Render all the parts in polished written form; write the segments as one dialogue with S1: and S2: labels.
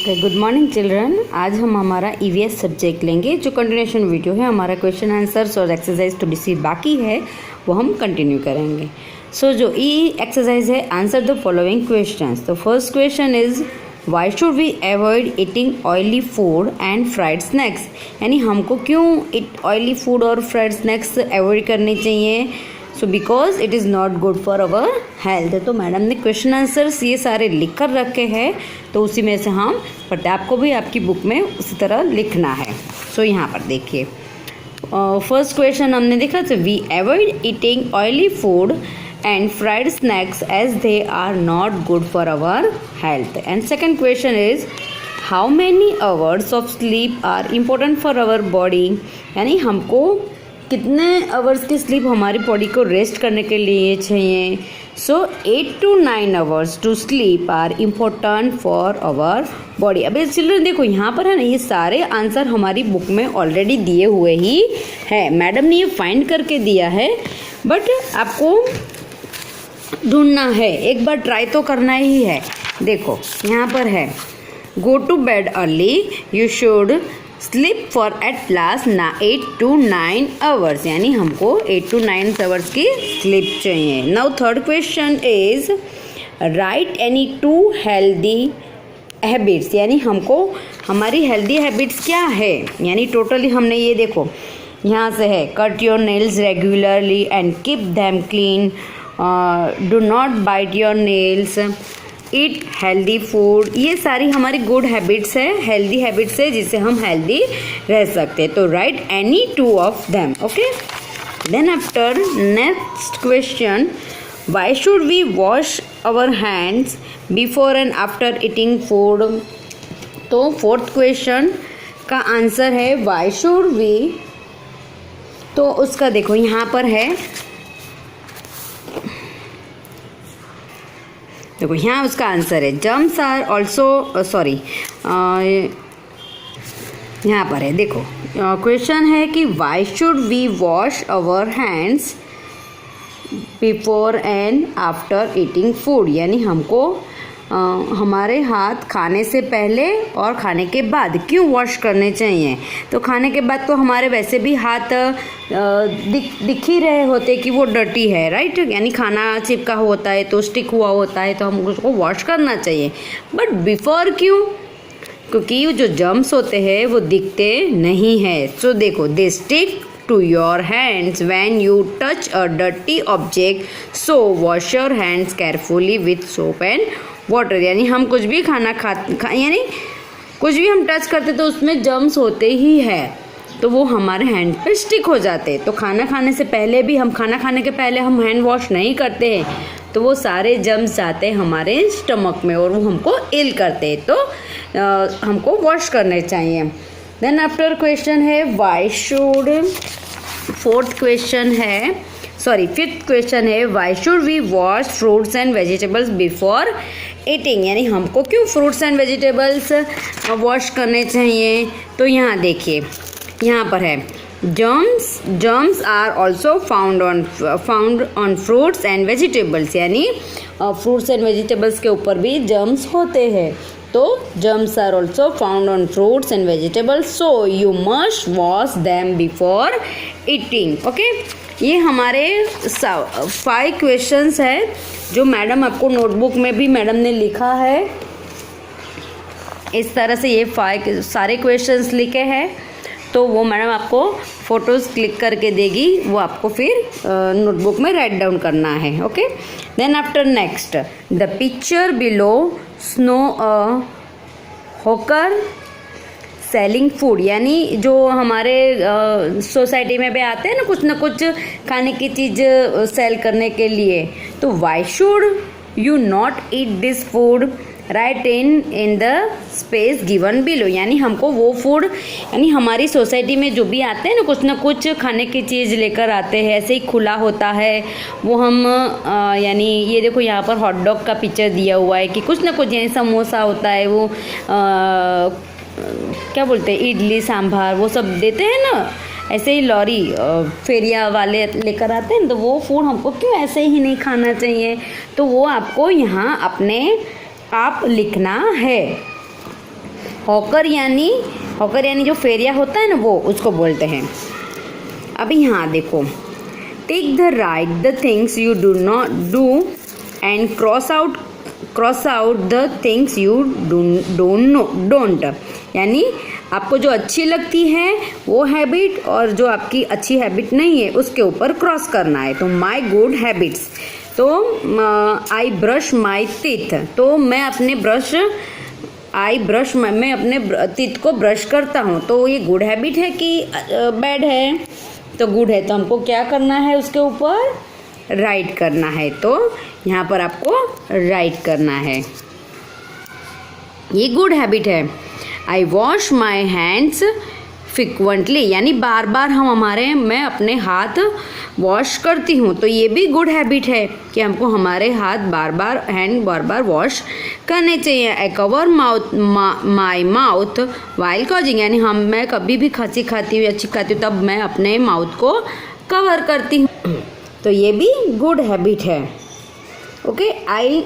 S1: Good morning children. आज हम हमारा ईवीएस सब्जेक्ट लेंगे, जो कंटिन्यूशन वीडियो है। हमारा क्वेश्चन आंसर्स और एक्सरसाइज थोड़ी सी बाकी है, वो हम कंटिन्यू करेंगे। सो जो एक्सरसाइज है, आंसर द फॉलोइंग क्वेश्चंस। तो first question is why should we avoid eating oily food and fried snacks, यानी हमको क्यों ऑयली फूड और फ्राइड स्नैक्स अवॉइड करने चाहिए। So because it is not good for our health. तो madam ने question answers ये सारे लिख कर रखे हैं, तो उसी में से हम पढ़ते। आपको भी आपकी बुक में उसी तरह लिखना है। सो यहाँ पर देखिए, फर्स्ट क्वेश्चन हमने देखा था, we avoid eating oily food and fried snacks as they are not good for our health. And second question is how many hours of sleep are important for our body, यानी हमको कितने hours की sleep हमारी body को rest करने के लिए चाहिए। So 8 to 9 hours to sleep are important for our body. अब चिल्ड्रन देखो, यहाँ पर है ना, ये सारे आंसर हमारी बुक में ऑलरेडी दिए हुए ही है। मैडम ने ये फाइंड करके दिया है, बट आपको ढूंढना है, एक बार ट्राई तो करना ही है। देखो यहाँ पर है, go to bed early, you should sleep for at last 8 to 9 hours, यानी हमको 8 to 9 hours की स्लीप चाहिए। Now third question is right any 2 healthy habits, यानी हमको हमारी हेल्दी हैबिट्स क्या है। यानी टोटली हमने ये देखो यहाँ से है, cut your nails regularly and keep them clean, do not bite your nails, eat healthy food. ये सारी हमारी गुड हैबिट्स है, हेल्दी हैबिट्स है, जिससे हम हेल्दी रह सकते हैं। तो right any 2 of them. Okay, then after next question, why should we wash our hands before and after eating food. तो फोर्थ क्वेश्चन का आंसर है वाई शुड वी। तो उसका देखो यहाँ पर है, देखो यहाँ उसका आंसर है जर्म्स आर ऑल्सो सॉरी, यहाँ पर है देखो, क्वेश्चन है कि why should we wash our hands before and after eating food, यानी हमको हमारे हाथ खाने से पहले और खाने के बाद क्यों वॉश करने चाहिए। तो खाने के बाद तो हमारे वैसे भी हाथ दिख ही रहे होते कि वो डर्टी है, राइट, यानी खाना चिपका होता है तो स्टिक हुआ होता है, तो हमको उसको वॉश करना चाहिए। बट बिफोर क्यों, क्योंकि जो जर्म्स होते हैं वो दिखते नहीं हैं। सो देखो, they stick to your hands when you touch a dirty object, so wash your hands carefully with soap and water। यानी हम कुछ भी खाना यानी कुछ भी हम टच करते तो उसमें जर्म्स होते ही है, तो वो हमारे हैंड पे स्टिक हो जाते। तो खाना खाने से पहले भी खाना खाने के पहले हम हैंड वॉश नहीं करते हैं, तो वो सारे जर्म्स जाते हैं हमारे स्टमक में और वो हमको इल करते हैं। तो हमको वॉश करने चाहिए। देन आफ्टर क्वेश्चन है वाई शुड, फोर्थ क्वेश्चन है, सॉरी फिफ्थ क्वेश्चन है, why should we wash fruits and vegetables before eating, यानी हमको क्यों फ्रूट्स एंड वेजिटेबल्स वॉश करने चाहिए। तो यहाँ देखिए, यहाँ पर है germs are also found on fruits and vegetables, यानी फ्रूट्स एंड वेजिटेबल्स के ऊपर भी जर्म्स होते हैं। तो germs are also found on fruits and vegetables, so you must wash them before eating. Okay, ये हमारे 5 क्वेश्चंस है जो मैडम आपको नोटबुक में भी मैडम ने लिखा है। इस तरह से ये 5 सारे क्वेश्चंस लिखे हैं, तो वो मैडम आपको फ़ोटोज़ क्लिक करके देगी, वो आपको फिर नोटबुक में राइट डाउन करना है। Okay, then after next, the picture below shows hawker selling food, यानी जो हमारे सोसाइटी में भी आते हैं ना कुछ खाने की चीज़ सेल करने के लिए। तो why should you not eat this food, right in the space given below, यानी हमको वो फूड, यानी हमारी सोसाइटी में जो भी आते हैं ना कुछ खाने की चीज़ लेकर आते हैं, ऐसे ही खुला होता है वो हम यानी ये देखो यहाँ पर हॉट डॉग का पिक्चर दिया हुआ है कि कुछ ना कुछ, यानी समोसा होता है, वो क्या बोलते हैं, इडली सांभर, वो सब देते हैं ना, ऐसे ही लॉरी फेरिया वाले लेकर आते हैं, तो वो फूड हमको क्यों ऐसे ही नहीं खाना चाहिए। तो वो आपको यहाँ अपने आप लिखना है। हॉकर यानी जो फेरिया होता है ना, वो उसको बोलते हैं। अभी यहाँ देखो, take the right the things you do not do and cross out the things you don't, यानी आपको जो अच्छी लगती है वो हैबिट और जो आपकी अच्छी हैबिट नहीं है उसके ऊपर क्रॉस करना है। तो माई गुड हैबिट्स, तो आई ब्रश माई टीथ, तो मैं अपने टीथ को ब्रश करता हूँ। तो ये गुड हैबिट है कि बैड है? तो गुड है, तो हमको क्या करना है, उसके ऊपर राइट करना है। तो यहाँ पर आपको राइट करना है, ये गुड हैबिट है। आई वॉश माई हैंड्स फ्रिक्वेंटली, यानी बार बार मैं अपने हाथ वॉश करती हूँ। तो ये भी गुड हैबिट है कि हमको हमारे हाथ बार बार वॉश करने चाहिए। I cover my mouth while causing, यानी मैं कभी भी अच्छी खाती हूँ तब मैं अपने माउथ को कवर करती हूँ। तो ये भी गुड हैबिट है। Okay, I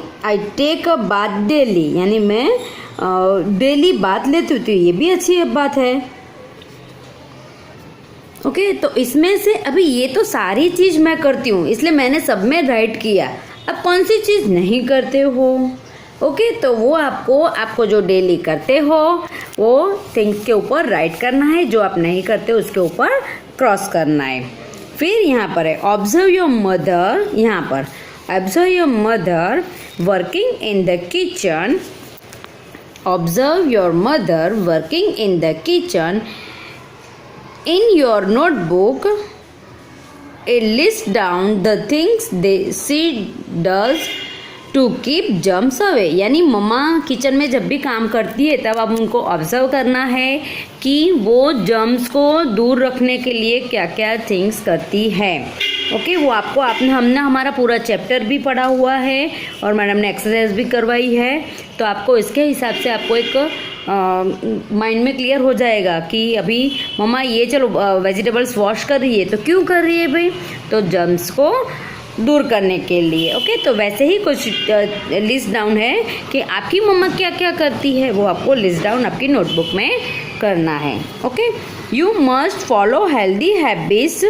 S1: take a bath daily, यानी मैं डेली बात लेती हूँ, तो ये भी अच्छी बात है। ओके, तो इसमें से अभी ये तो सारी चीज़ मैं करती हूँ, इसलिए मैंने सब में राइट किया। अब कौन सी चीज़ नहीं करते हो? ओके, तो वो आपको जो डेली करते हो वो थिंग्स के ऊपर राइट करना है, जो आप नहीं करते उसके ऊपर क्रॉस करना है। फिर यहाँ पर है ऑब्जर्व योर मदर, यहाँ पर observe your mother working in the kitchen, observe your mother working in the kitchen. In your notebook, list down the things she does to keep germs away, यानी मम्मा kitchen में जब भी काम करती है तब आप उनको ऑब्जर्व करना है कि वो जर्म्स को दूर रखने के लिए क्या क्या थिंग्स करती है। ओके, वो हमने हमारा पूरा चैप्टर भी पढ़ा हुआ है और मैडम ने एक्सरसाइज भी करवाई है। तो आपको इसके हिसाब से आपको एक माइंड में क्लियर हो जाएगा कि अभी मम्मा ये चलो वेजिटेबल्स वॉश कर रही है, तो क्यों कर रही है भाई? तो जर्म्स को दूर करने के लिए। ओके, तो वैसे ही कुछ लिस्ट डाउन है कि आपकी मम्मा क्या क्या करती है, वो आपको लिस्ट डाउन आपकी नोटबुक में करना है। Okay, you must follow healthy habits.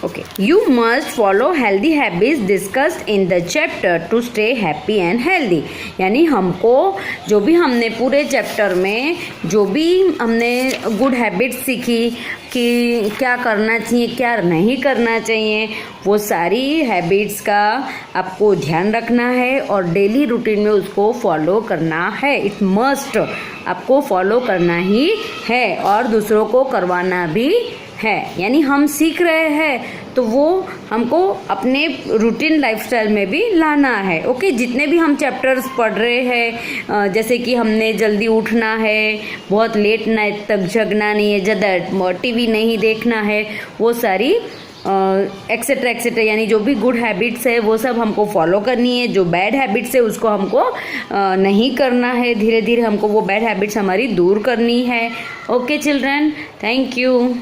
S1: Okay, you must follow healthy habits discussed in the chapter to stay happy and healthy. यानी हमको जो भी हमने पूरे चैप्टर में जो भी हमने गुड हैबिट्स सीखी कि क्या करना चाहिए क्या नहीं करना चाहिए, वो सारी हैबिट्स का आपको ध्यान रखना है और डेली रूटीन में उसको फॉलो करना है। इट मस्ट आपको फॉलो करना ही है और दूसरों को करवाना भी है। यानी हम सीख रहे हैं तो वो हमको अपने रूटीन लाइफस्टाइल में भी लाना है। ओके, जितने भी हम चैप्टर्स पढ़ रहे हैं, जैसे कि हमने जल्दी उठना है, बहुत लेट नाइट तक जगना नहीं है, ज़्यादा टीवी नहीं देखना है, वो सारी एक्सेट्रा एक्सेट्रा, यानी जो भी गुड हैबिट्स है वो सब हमको फॉलो करनी है। जो बैड हैबिट्स है उसको हमको नहीं करना है, धीरे धीरे हमको वो बैड हैबिट्स हमारी दूर करनी है। Okay children, thank you.